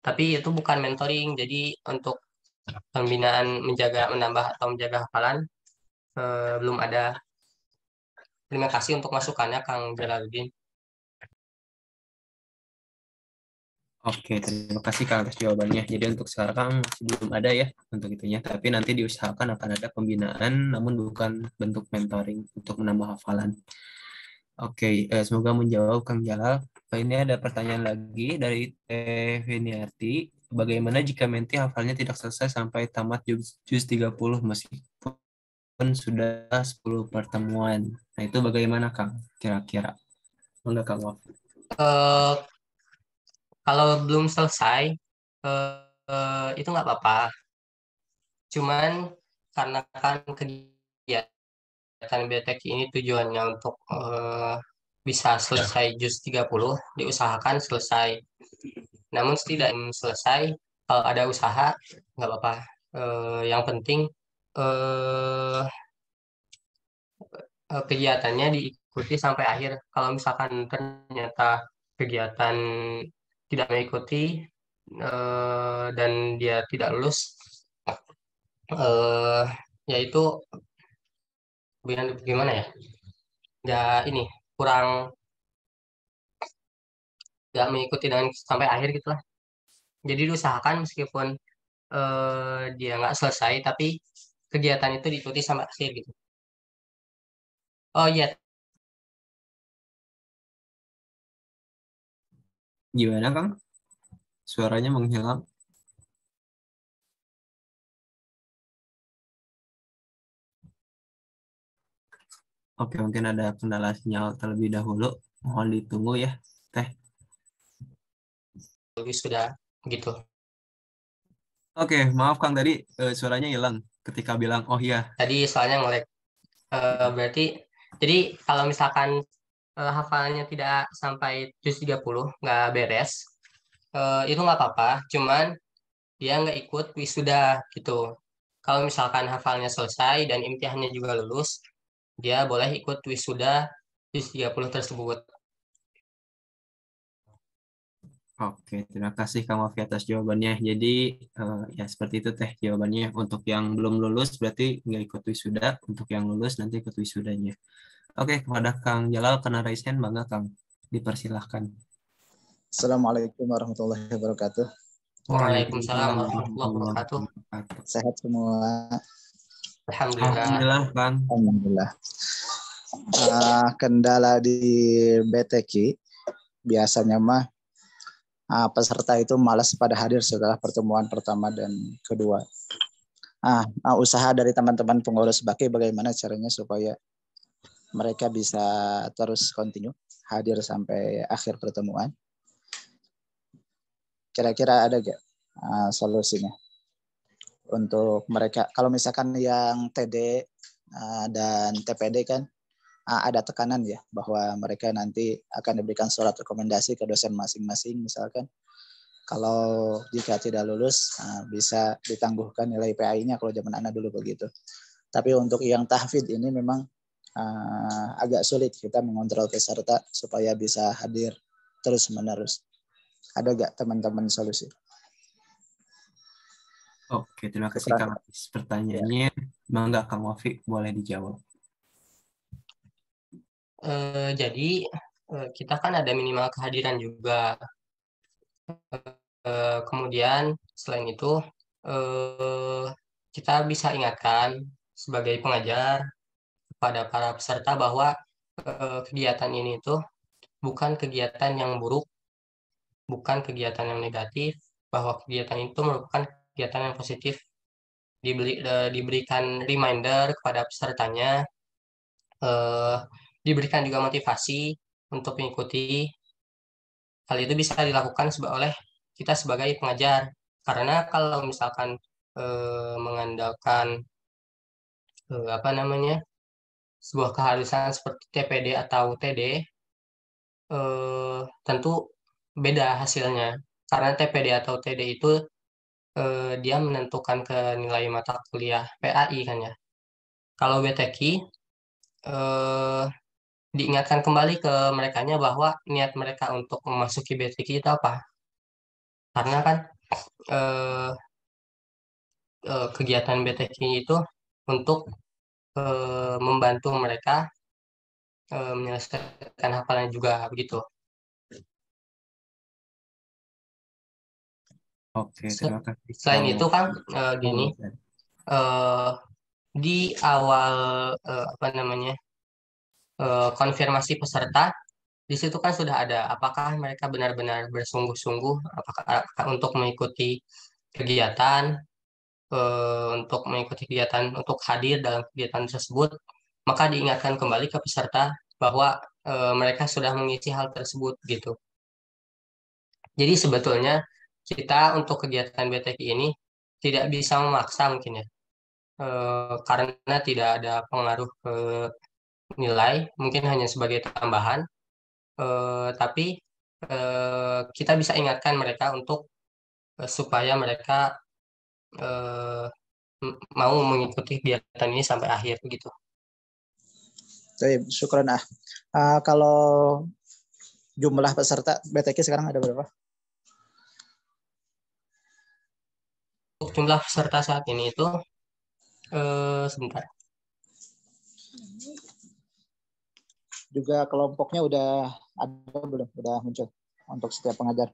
Speaker 5: Tapi itu bukan mentoring. Jadi untuk pembinaan menambah atau menjaga hafalan belum ada. Terima kasih untuk masukannya Kang Jalaluddin.
Speaker 1: Oke, terima kasih Kang atas jawabannya. Jadi untuk sekarang masih belum ada ya untuk itunya, tapi nanti diusahakan akan ada pembinaan, namun bukan bentuk mentoring untuk menambah hafalan. Oke, semoga menjawab Kang Jalal. Ini ada pertanyaan lagi dari Teh Viniarti. Bagaimana jika menti hafalnya tidak selesai sampai tamat juz 30 meskipun sudah 10 pertemuan? Nah, itu bagaimana Kang? Kira-kira. Enggak Kang Waf?
Speaker 5: Eh, Kalau belum selesai itu nggak apa-apa. Cuman karena kan kegiatan BTK ini tujuannya untuk bisa selesai juz 30, diusahakan selesai. Namun setidaknya selesai, kalau ada usaha, nggak apa-apa. Yang penting eh, kegiatannya diikuti sampai akhir. Kalau misalkan ternyata kegiatan tidak mengikuti dan dia tidak lulus, yaitu gimana ya? Nggak ini. kurang nggak mengikuti dengan sampai akhir gitu lah. Jadi diusahakan meskipun dia nggak selesai, tapi kegiatan itu diikuti sampai akhir gitu. Oh iya,
Speaker 1: Gimana, Kang? Suaranya menghilang. Oke, mungkin ada kendala sinyal terlebih dahulu. Mohon ditunggu ya, Teh.
Speaker 5: lebih sudah gitu.
Speaker 1: Oke, maaf Kang tadi suaranya hilang ketika bilang oh iya.
Speaker 5: Tadi soalnya ngelek. Berarti, jadi kalau misalkan hafalannya tidak sampai juz 30, nggak beres, itu nggak apa-apa. Cuman dia nggak ikut wisuda gitu. Kalau misalkan hafalnya selesai dan imtihannya juga lulus, dia boleh ikut wisuda juz 30 tersebut.
Speaker 1: Oke, terima kasih Kang Wafi atas jawabannya. Jadi ya seperti itu Teh jawabannya. Untuk yang belum lulus berarti nggak ikut wisuda. Untuk yang lulus nanti ikut wisudanya. Oke, kepada Kang Jalal kena raise hand, bangga Kang. Dipersilahkan.
Speaker 6: Assalamualaikum warahmatullahi wabarakatuh.
Speaker 5: Waalaikumsalam warahmatullahi wabarakatuh.
Speaker 6: Sehat semua.
Speaker 5: Alhamdulillah.
Speaker 1: Alhamdulillah Kang.
Speaker 6: Alhamdulillah. Kendala di BTQ biasanya mah peserta itu malas pada hadir setelah pertemuan pertama dan kedua. Usaha dari teman-teman pengurus BAKI bagaimana caranya supaya mereka bisa terus continue hadir sampai akhir pertemuan. Kira-kira ada gak solusinya untuk mereka? Kalau misalkan yang TD dan TPD kan ada tekanan ya bahwa mereka nanti akan diberikan surat rekomendasi ke dosen masing-masing misalkan. Kalau jika tidak lulus bisa ditangguhkan nilai PAI-nya kalau zaman anak dulu begitu. Tapi untuk yang tahfidz ini memang agak sulit kita mengontrol peserta supaya bisa hadir terus-menerus. Ada gak teman-teman solusi?
Speaker 1: Oke, terima kasih Kang atas pertanyaannya. Bangga Kang Wafi, boleh dijawab.
Speaker 5: Jadi kita kan ada minimal kehadiran juga. Kemudian selain itu kita bisa ingatkan sebagai pengajar kepada para peserta bahwa kegiatan ini itu bukan kegiatan yang buruk, bukan kegiatan yang negatif, bahwa kegiatan itu merupakan kegiatan yang positif. Diberikan reminder kepada pesertanya, diberikan juga motivasi untuk mengikuti. Hal itu bisa dilakukan oleh kita sebagai pengajar. Karena kalau misalkan mengandalkan sebuah keharusan seperti TPD atau TD, tentu beda hasilnya. Karena TPD atau TD itu dia menentukan ke nilai mata kuliah PAI kan ya. Kalau BTQ diingatkan kembali ke merekanya bahwa niat mereka untuk memasuki BTQ itu apa? Karena kan kegiatan BTQ itu untuk membantu mereka menyelesaikan hafalan juga begitu.
Speaker 1: Oke, terima kasih.
Speaker 5: Selain itu kan gini, di awal konfirmasi peserta, di situ kan sudah ada apakah mereka benar-benar bersungguh-sungguh, apakah untuk mengikuti kegiatan, untuk hadir dalam kegiatan tersebut, maka diingatkan kembali ke peserta bahwa mereka sudah mengisi hal tersebut gitu. Jadi sebetulnya kita untuk kegiatan BTQ ini tidak bisa memaksa mungkin ya, karena tidak ada pengaruh ke nilai, mungkin hanya sebagai tambahan, tapi kita bisa ingatkan mereka untuk supaya mereka mau mengikuti kegiatan ini sampai akhir begitu.
Speaker 6: Baik, syukran kalau jumlah peserta BTQ sekarang ada berapa?
Speaker 5: Untuk jumlah peserta saat ini itu sebentar.
Speaker 6: juga kelompoknya udah ada belum? Udah muncul untuk setiap pengajar?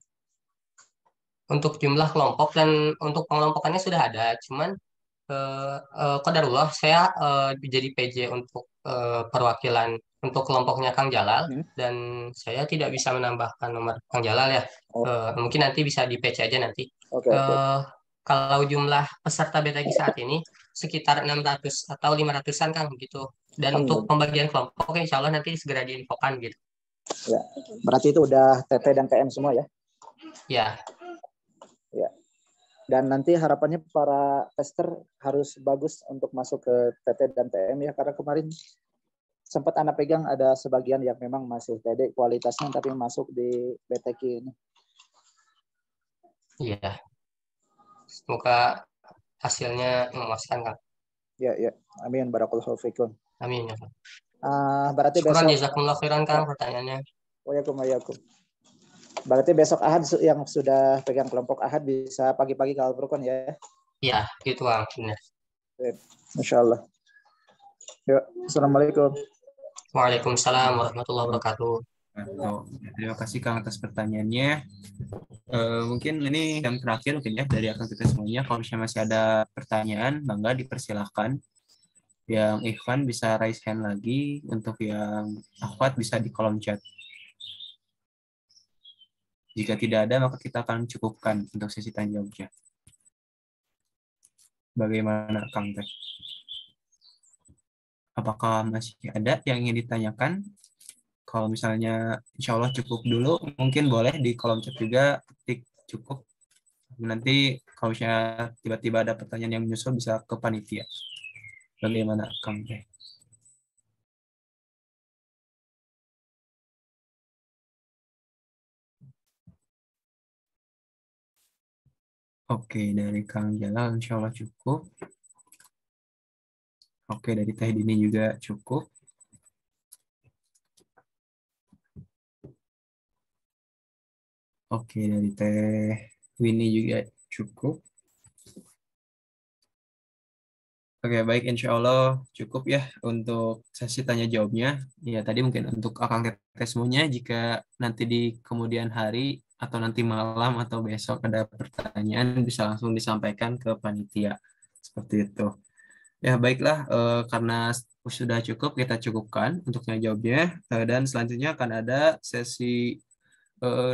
Speaker 5: Untuk jumlah kelompok dan untuk pengelompokannya sudah ada, cuman qadarullah saya jadi PJ untuk perwakilan untuk kelompoknya Kang Jalal dan saya tidak bisa menambahkan nomor Kang Jalal ya. Mungkin nanti bisa di PC aja nanti.
Speaker 6: Oke.
Speaker 5: Kalau jumlah peserta BTG saat ini sekitar 600 atau 500-an Kang gitu. Dan untuk pembagian kelompok insya Allah nanti segera diinfokan gitu.
Speaker 6: Ya, berarti itu udah TT dan TM semua ya?
Speaker 5: Ya.
Speaker 6: Ya. Dan nanti harapannya para tester harus bagus untuk masuk ke TT dan TM ya, karena kemarin sempat Anda pegang ada sebagian yang memang masih TD kualitasnya tapi masuk di BTQ ini.
Speaker 5: Iya. Semoga hasilnya memuaskan, Kang.
Speaker 6: Ya. Amin. Barakallahu fikum.
Speaker 5: Amin. Ya.
Speaker 6: Berarti
Speaker 5: Syukuran
Speaker 6: besok.
Speaker 5: jazakumullah khairan, Kang, pertanyaannya.
Speaker 6: Waalaikumsalam. Berarti besok Ahad yang sudah pegang kelompok Ahad bisa pagi-pagi ke Al-Furqan ya?
Speaker 5: Iya, gitu Kang. Benar.
Speaker 6: Masya Allah. Ya, Assalamualaikum.
Speaker 5: Waalaikumsalam warahmatullahi wabarakatuh.
Speaker 1: Terima kasih Kang atas pertanyaannya. Mungkin ini yang terakhir mungkin ya dari akun kita semuanya. Kalau misalnya masih ada pertanyaan, bangga dipersilahkan. Yang Ikhwan bisa raise hand lagi, untuk yang akhwat bisa di kolom chat. Jika tidak ada, maka kita akan cukupkan untuk sesi tanya jawabnya. Bagaimana Kang Teh? Apakah masih ada yang ingin ditanyakan? Kalau misalnya insya Allah cukup dulu, mungkin boleh di kolom chat juga ketik cukup. Nanti kalau misalnya tiba-tiba ada pertanyaan yang menyusul bisa ke panitia. Bagaimana Kang Teh? Oke, dari Kang Jalal insya Allah cukup. Oke, dari Teh Dini juga cukup. Oke, dari Teh Winnie juga cukup. Oke, baik. Insya Allah cukup ya untuk sesi tanya jawabnya. Ya, tadi mungkin untuk Akang Teteh semuanya, jika nanti di kemudian hari atau nanti malam atau besok ada pertanyaan, bisa langsung disampaikan ke panitia. Seperti itu. Ya, baiklah. Karena sudah cukup, kita cukupkan untuk tanya jawabnya. Dan selanjutnya akan ada sesi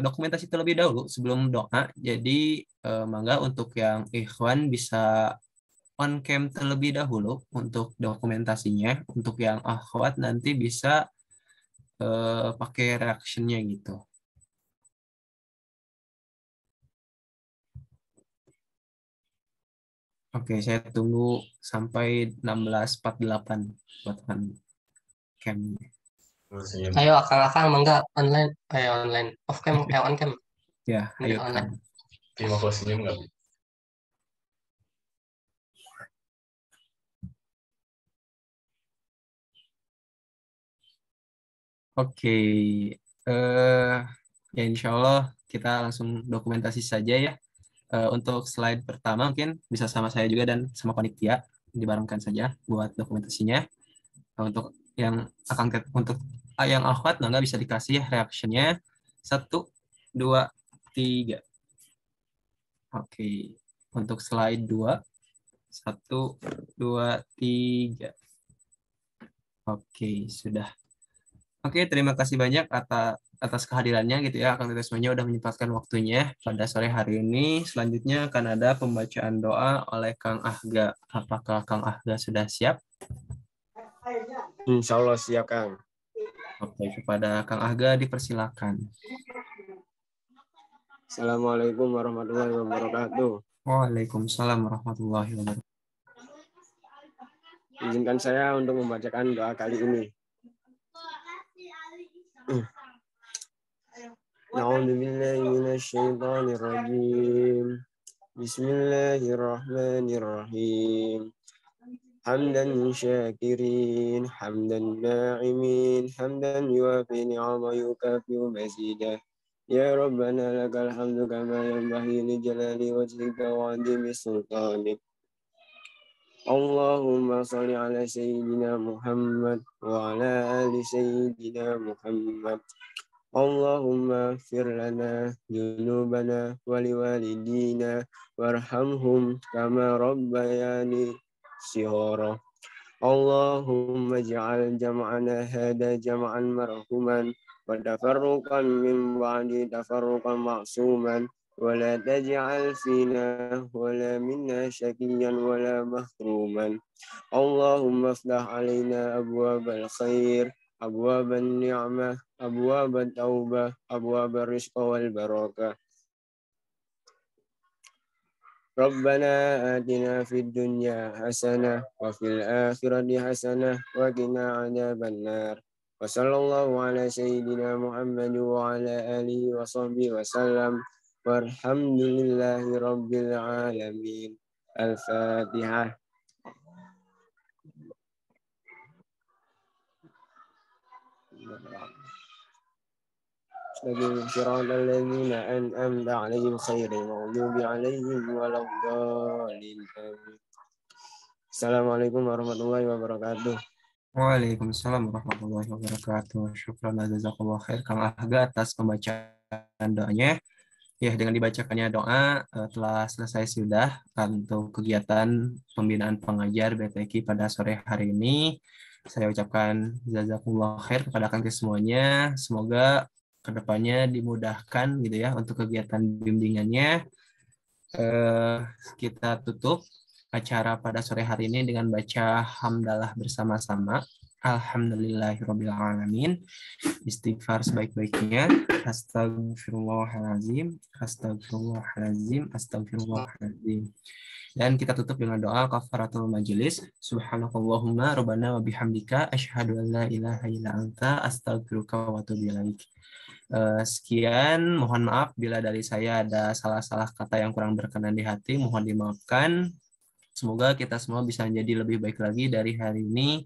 Speaker 1: dokumentasi terlebih dahulu sebelum doa. Jadi mangga untuk yang ikhwan bisa on cam terlebih dahulu untuk dokumentasinya. Untuk yang akhwat nanti bisa pakai reactionnya gitu. Oke, saya tunggu sampai 16.48 buat on cam-nya.
Speaker 5: Ayo akang-akang mangga online, online, off cam, on cam.
Speaker 1: Ya, ayo
Speaker 5: online.
Speaker 7: Terima kasih senyum nggak?
Speaker 1: Oke, ya insya Allah kita langsung dokumentasi saja ya. Untuk slide pertama mungkin bisa sama saya juga dan sama panitia dibarengkan saja buat dokumentasinya. Untuk yang untuk yang akhwat nggak bisa dikasih ya reactionnya 1, 2, 3. Oke, untuk slide 2 1, 2, 3. Oke, sudah. Oke, terima kasih banyak atas kehadirannya gitu ya. Akang Teteh semuanya udah menyempatkan waktunya pada sore hari ini. Selanjutnya akan ada pembacaan doa oleh Kang Ahga. Apakah Kang Ahga sudah siap?
Speaker 3: Insya Allah siap, Kang.
Speaker 1: Oke, kepada Kang Ahga dipersilakan.
Speaker 3: Assalamualaikum warahmatullahi wabarakatuh.
Speaker 1: Waalaikumsalam warahmatullahi wabarakatuh.
Speaker 3: Izinkan saya untuk membacakan doa kali ini. A'udzu billahi minasyaitonir rajim. Bismillahirrahmanirrahim. Hamdan syakirin, hamdan na'imin, hamdan yuafi ni'ama yukafi'u mazidah. Ya Rabbana lakal hamdu kama yanbaghi li jalali wajhika wa 'azimi sultanik. اللهم صل على سيدنا محمد وعلى آل سيدنا محمد. اللهم اغفر لنا ذنوبنا ولوالدينا وارحمهم كما ربياني صغارا. اللهم اجعل جمعنا هذا جمعا مرحوما وتفرقا من بعد تفرقا معصوما ولا تجعل فينا ولا منا شقيا ولا محروما. اللهم افتح علينا أبواب الخير أبواب النعمة أبواب التوبة أبواب الرزق والبركة. ربنا آتنا في الدنيا حسنة وفي الآخرة حسنة وقنا عذاب النار. وصلى الله على سيدنا محمد وعلى آله وصحبه وسلم والحمد لله رب العالمين. الفاتحة. صراط الذين أنعمت عليهم غير المغضوب عليهم ولا الضالين. Assalamualaikum warahmatullahi wabarakatuh.
Speaker 1: Waalaikumsalam warahmatullahi wabarakatuh. Syukran jazakallahu khair Kang Aga atas pembacaan doanya. Ya, dengan dibacakannya doa telah selesai sudah untuk kegiatan pembinaan pengajar BTQ pada sore hari ini. Saya ucapkan jazakumullah khair kepada kalian semuanya. Semoga kedepannya dimudahkan gitu ya untuk kegiatan bimbingannya. Kita tutup acara pada sore hari ini dengan baca hamdalah bersama-sama. Alhamdulillahirrabbilalamin. Istighfar sebaik-baiknya. Astagfirullahaladzim. Astagfirullahaladzim. Astagfirullahaladzim. Dan kita tutup dengan doa kafaratul majelis. Subhanakallahumma rabbana wa bihamdika asyhadu an la ilaha illa anta astaghfiruka wa atubu ilaik. Sekian, mohon maaf bila dari saya ada salah-salah kata yang kurang berkenan di hati, mohon dimaafkan. Semoga kita semua bisa menjadi lebih baik lagi dari hari ini.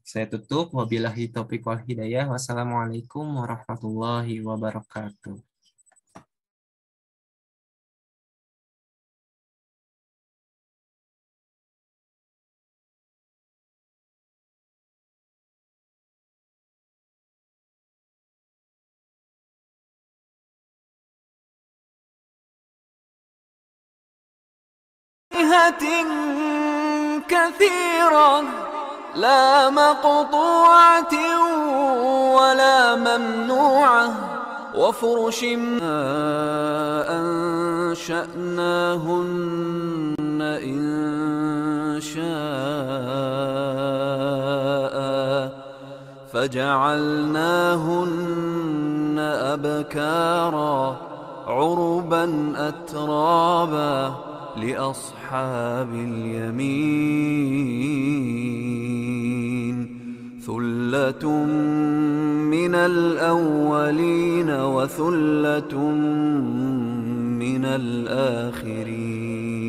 Speaker 1: Saya tutup. Wabillahi taufiq wal hidayah. Wassalamualaikum warahmatullahi wabarakatuh.
Speaker 8: كثيرة لا مقطوعة ولا ممنوعة وفرش أنشأناهن إن شاء فجعلناهن أبكارا عربا أترابا لأصحاب اليمين ثلة من الأولين وثلة من الآخرين.